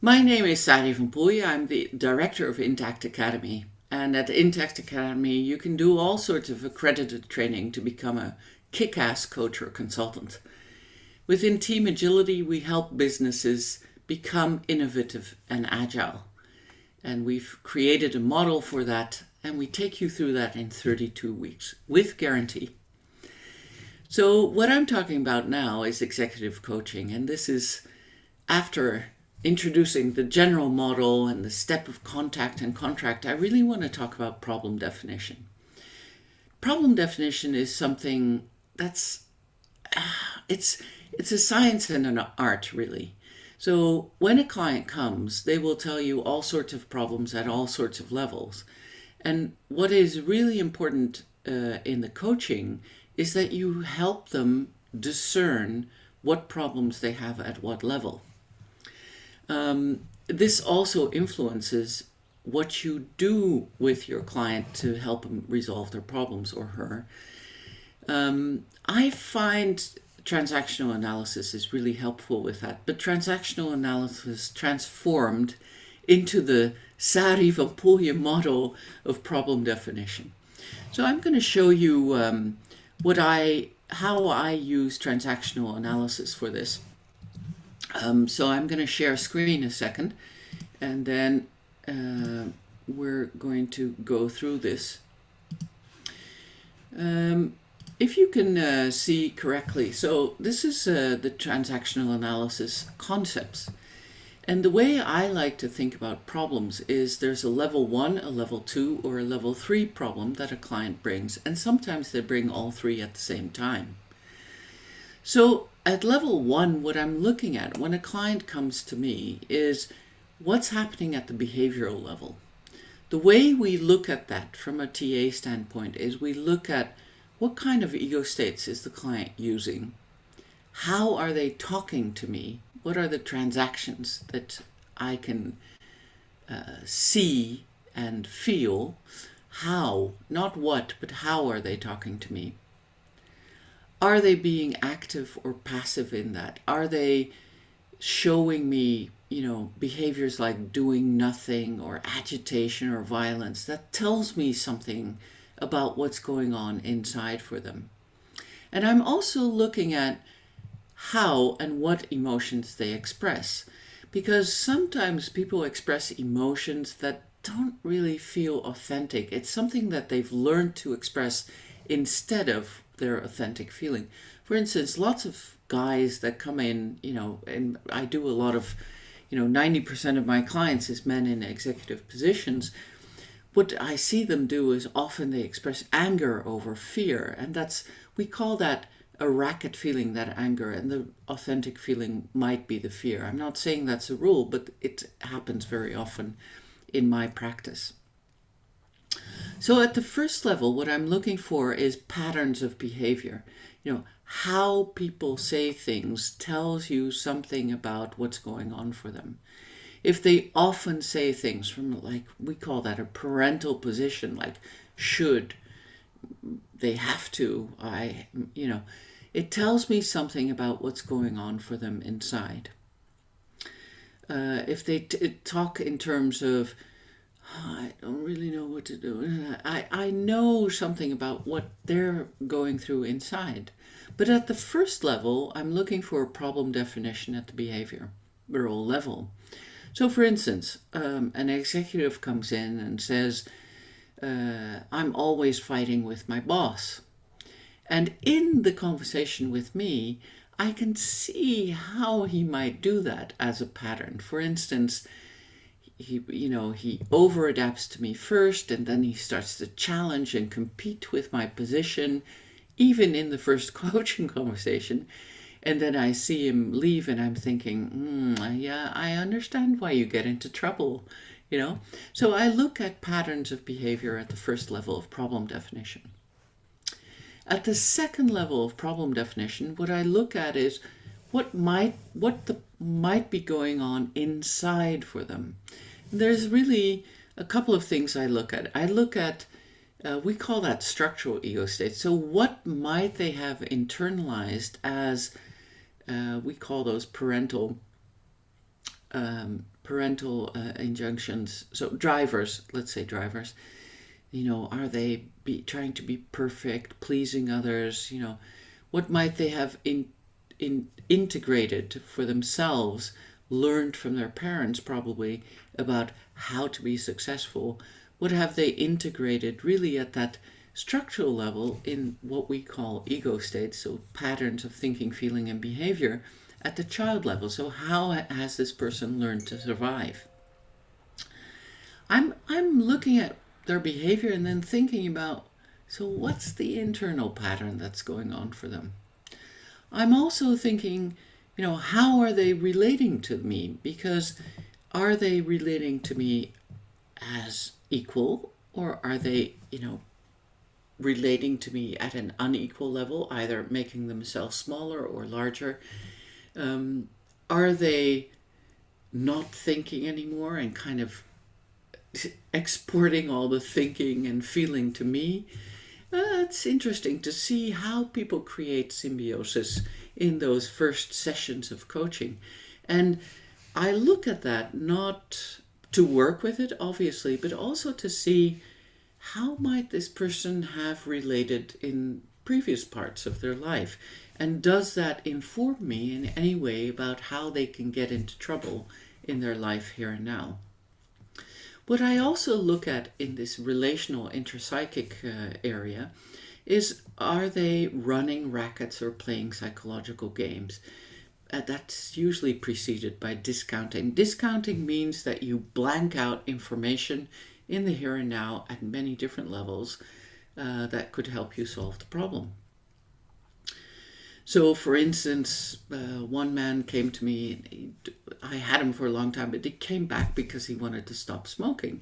My name is Sari van Poelje. I'm the director of Intact Academy. And at Intact Academy, you can do all sorts of accredited training to become a kick-ass coach or consultant. Within Team Agility, we help businesses become innovative and agile. And we've created a model for that, and we take you through that in 32 weeks with guarantee. So what I'm talking about now is executive coaching, and this is after introducing the general model and the step of contact and contract. I really want to talk about problem definition. Problem definition is something that's it's a science and an art, really. So when a client comes, they will tell you all sorts of problems at all sorts of levels. And what is really important in the coaching is that you help them discern what problems they have at what level. This also influences what you do with your client to help them resolve their problems, or her. I find transactional analysis is really helpful with that, but transactional analysis transformed into the Sari van Poelje model of problem definition. So I'm going to show you how I use transactional analysis for this. So I'm going to share a screen a second, and then we're going to go through this. If you can see correctly, so this is the transactional analysis concepts. And the way I like to think about problems is there's a level 1, a level 2, or a level 3 problem that a client brings, and sometimes they bring all three at the same time. So at level 1, what I'm looking at when a client comes to me is what's happening at the behavioral level. The way we look at that from a TA standpoint is we look at what kind of ego states is the client using? How are they talking to me? What are the transactions that I can see and feel? How, not what, but how are they talking to me? Are they being active or passive in that? Are they showing me, behaviors like doing nothing or agitation or violence? That tells me something about what's going on inside for them. And I'm also looking at how and what emotions they express, because sometimes people express emotions that don't really feel authentic. It's something that they've learned to express instead of their authentic feeling. For instance, lots of guys that come in, and I do a lot of, 90% of my clients is men in executive positions. What I see them do is often they express anger over fear, and we call that a racket feeling, that anger, and the authentic feeling might be the fear. I'm not saying that's a rule, but it happens very often in my practice. So at the first level, what I'm looking for is patterns of behavior. How people say things tells you something about what's going on for them. If they often say things from, we call that a parental position, like should, they have to, it tells me something about what's going on for them inside. If they talk in terms of, I don't really know what to do, I know something about what they're going through inside. But at the first level, I'm looking for a problem definition at the behavioral level. So for instance, an executive comes in and says, I'm always fighting with my boss. And in the conversation with me, I can see how he might do that as a pattern. For instance, he over-adapts to me first, and then he starts to challenge and compete with my position, even in the first coaching conversation. And then I see him leave and I'm thinking, yeah, I understand why you get into trouble, So I look at patterns of behavior at the first level of problem definition. At the second level of problem definition, what I look at is what might be going on inside for them. And there's really a couple of things I look at. I look at, we call that structural ego states. So what might they have internalized as we call those parental parental injunctions. So drivers, let's say drivers, are they trying to be perfect, pleasing others? What might they have integrated for themselves, learned from their parents probably about how to be successful? What have they integrated really at that structural level in what we call ego states, so patterns of thinking, feeling, and behavior at the child level? So how has this person learned to survive? I'm looking at their behavior and then thinking about, so what's the internal pattern that's going on for them? I'm also thinking, how are they relating to me? Because are they relating to me as equal, or are they, relating to me at an unequal level, either making themselves smaller or larger? Are they not thinking anymore and kind of exporting all the thinking and feeling to me? It's interesting to see how people create symbiosis in those first sessions of coaching. And I look at that not to work with it, obviously, but also to see how might this person have related in previous parts of their life. And does that inform me in any way about how they can get into trouble in their life here and now? What I also look at in this relational interpsychic area is, are they running rackets or playing psychological games? That's usually preceded by discounting. Discounting means that you blank out information in the here and now at many different levels that could help you solve the problem. So, for instance, one man came to me. I had him for a long time, but he came back because he wanted to stop smoking.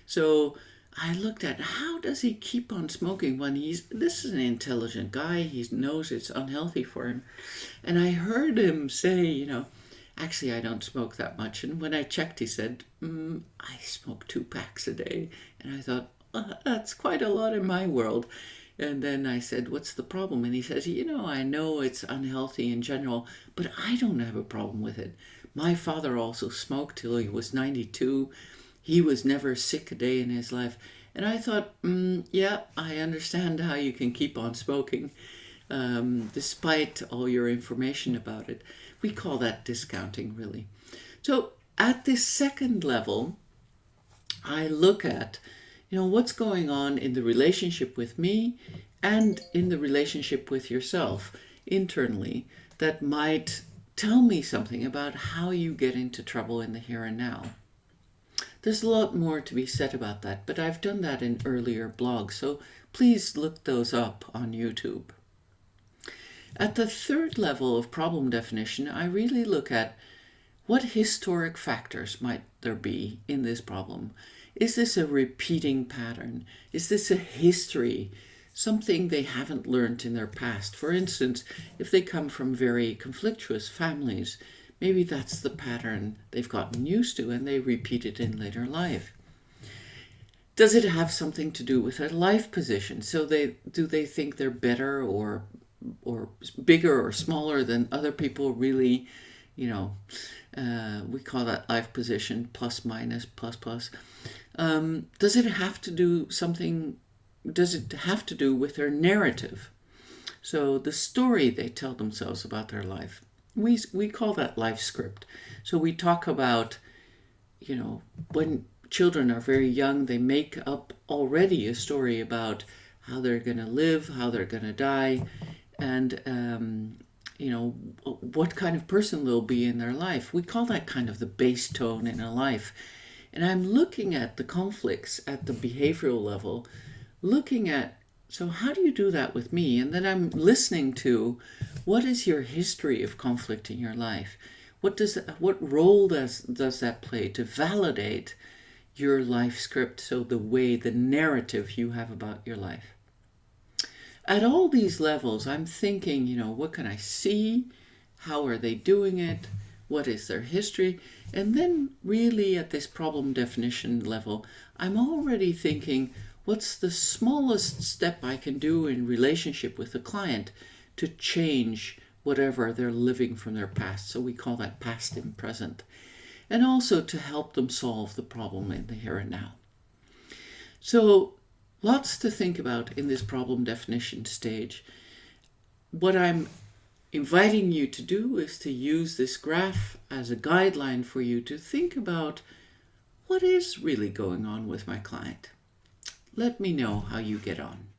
So I looked at, how does he keep on smoking when this is an intelligent guy, he knows it's unhealthy for him. And I heard him say, actually I don't smoke that much. And when I checked, he said, I smoke 2 packs a day. And I thought, that's quite a lot in my world. And then I said, what's the problem? And he says, I know it's unhealthy in general, but I don't have a problem with it. My father also smoked till he was 92. He was never sick a day in his life. And I thought, yeah, I understand how you can keep on smoking despite all your information about it. We call that discounting, really. So at this second level, I look at what's going on in the relationship with me and in the relationship with yourself internally that might tell me something about how you get into trouble in the here and now. There's a lot more to be said about that, but I've done that in earlier blogs, so please look those up on YouTube. At the third level of problem definition, I really look at what historic factors might there be in this problem. Is this a repeating pattern? Is this a history? Something they haven't learned in their past? For instance, if they come from very conflictuous families, maybe that's the pattern they've gotten used to and they repeat it in later life. Does it have something to do with their life position? So do they think they're better or bigger or smaller than other people really? We call that life position, plus, minus, plus, plus. Does it have to do with their narrative? So the story they tell themselves about their life. We call that life script. So we talk about, when children are very young, they make up already a story about how they're going to live, how they're going to die, and what kind of person they'll be in their life. We call that kind of the base tone in a life. And I'm looking at the conflicts at the behavioral level, looking at, so how do you do that with me? And then I'm listening to, what is your history of conflict in your life? What role does that play to validate your life script, so the narrative you have about your life? At all these levels, I'm thinking, what can I see? How are they doing it? What is their history? And then really at this problem definition level, I'm already thinking, what's the smallest step I can do in relationship with the client to change whatever they're living from their past? So we call that past and present. and also to help them solve the problem in the here and now. So lots to think about in this problem definition stage. What I'm inviting you to do is to use this graph as a guideline for you to think about what is really going on with my client. Let me know how you get on.